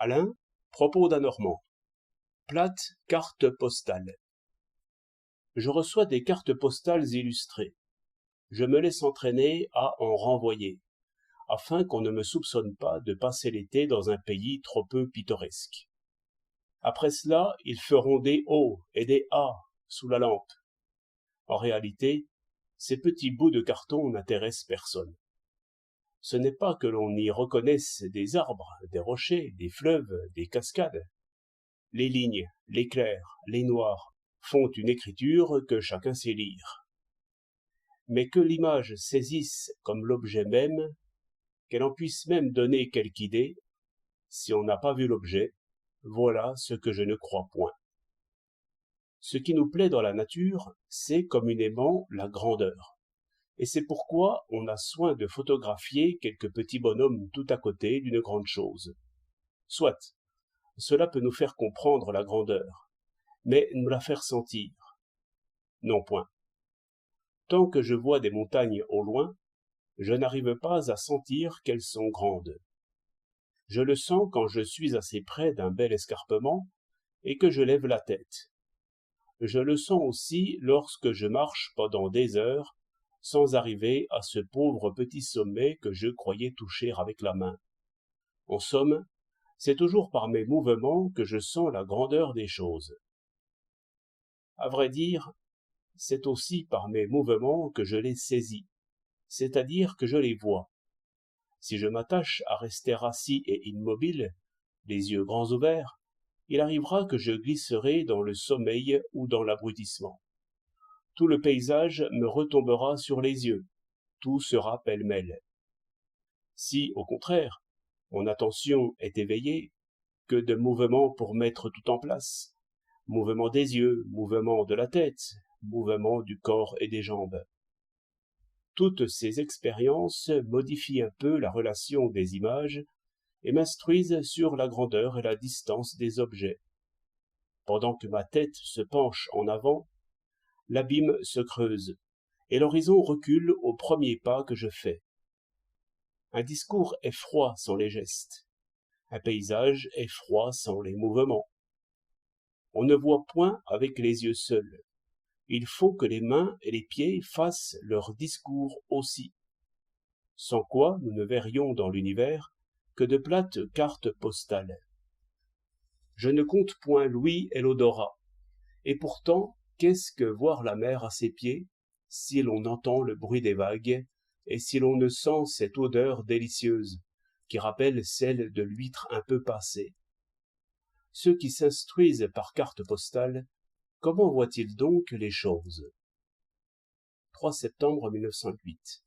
Alain, propos d'un Normand. Plate carte postale. Je reçois des cartes postales illustrées. Je me laisse entraîner à en renvoyer, afin qu'on ne me soupçonne pas de passer l'été dans un pays trop peu pittoresque. Après cela, ils feront des O et des A sous la lampe. En réalité, ces petits bouts de carton n'intéressent personne. Ce n'est pas que l'on y reconnaisse des arbres, des rochers, des fleuves, des cascades. Les lignes, les clairs, les noirs font une écriture que chacun sait lire. Mais que l'image saisisse comme l'objet même, qu'elle en puisse même donner quelque idée, si on n'a pas vu l'objet, voilà ce que je ne crois point. Ce qui nous plaît dans la nature, c'est communément la grandeur. Et c'est pourquoi on a soin de photographier quelques petits bonhommes tout à côté d'une grande chose. Soit, cela peut nous faire comprendre la grandeur, mais nous la faire sentir. Non point. Tant que je vois des montagnes au loin, je n'arrive pas à sentir qu'elles sont grandes. Je le sens quand je suis assez près d'un bel escarpement et que je lève la tête. Je le sens aussi lorsque je marche pendant des heures sans arriver à ce pauvre petit sommet que je croyais toucher avec la main. En somme, c'est toujours par mes mouvements que je sens la grandeur des choses. À vrai dire, c'est aussi par mes mouvements que je les saisis, c'est-à-dire que je les vois. Si je m'attache à rester assis et immobile, les yeux grands ouverts, il arrivera que je glisserai dans le sommeil ou dans l'abrutissement. Tout le paysage me retombera sur les yeux, tout sera pêle-mêle. Si, au contraire, mon attention est éveillée, que de mouvements pour mettre tout en place, mouvement des yeux, mouvement de la tête, mouvement du corps et des jambes. Toutes ces expériences modifient un peu la relation des images et m'instruisent sur la grandeur et la distance des objets. Pendant que ma tête se penche en avant, l'abîme se creuse, et l'horizon recule au premier pas que je fais. Un discours est froid sans les gestes. Un paysage est froid sans les mouvements. On ne voit point avec les yeux seuls. Il faut que les mains et les pieds fassent leur discours aussi. Sans quoi nous ne verrions dans l'univers que de plates cartes postales. Je ne compte point l'ouïe et l'odorat. Et pourtant, qu'est-ce que voir la mer à ses pieds, si l'on entend le bruit des vagues, et si l'on ne sent cette odeur délicieuse, qui rappelle celle de l'huître un peu passée. Ceux qui s'instruisent par carte postale, comment voient-ils donc les choses? 3 septembre 1908.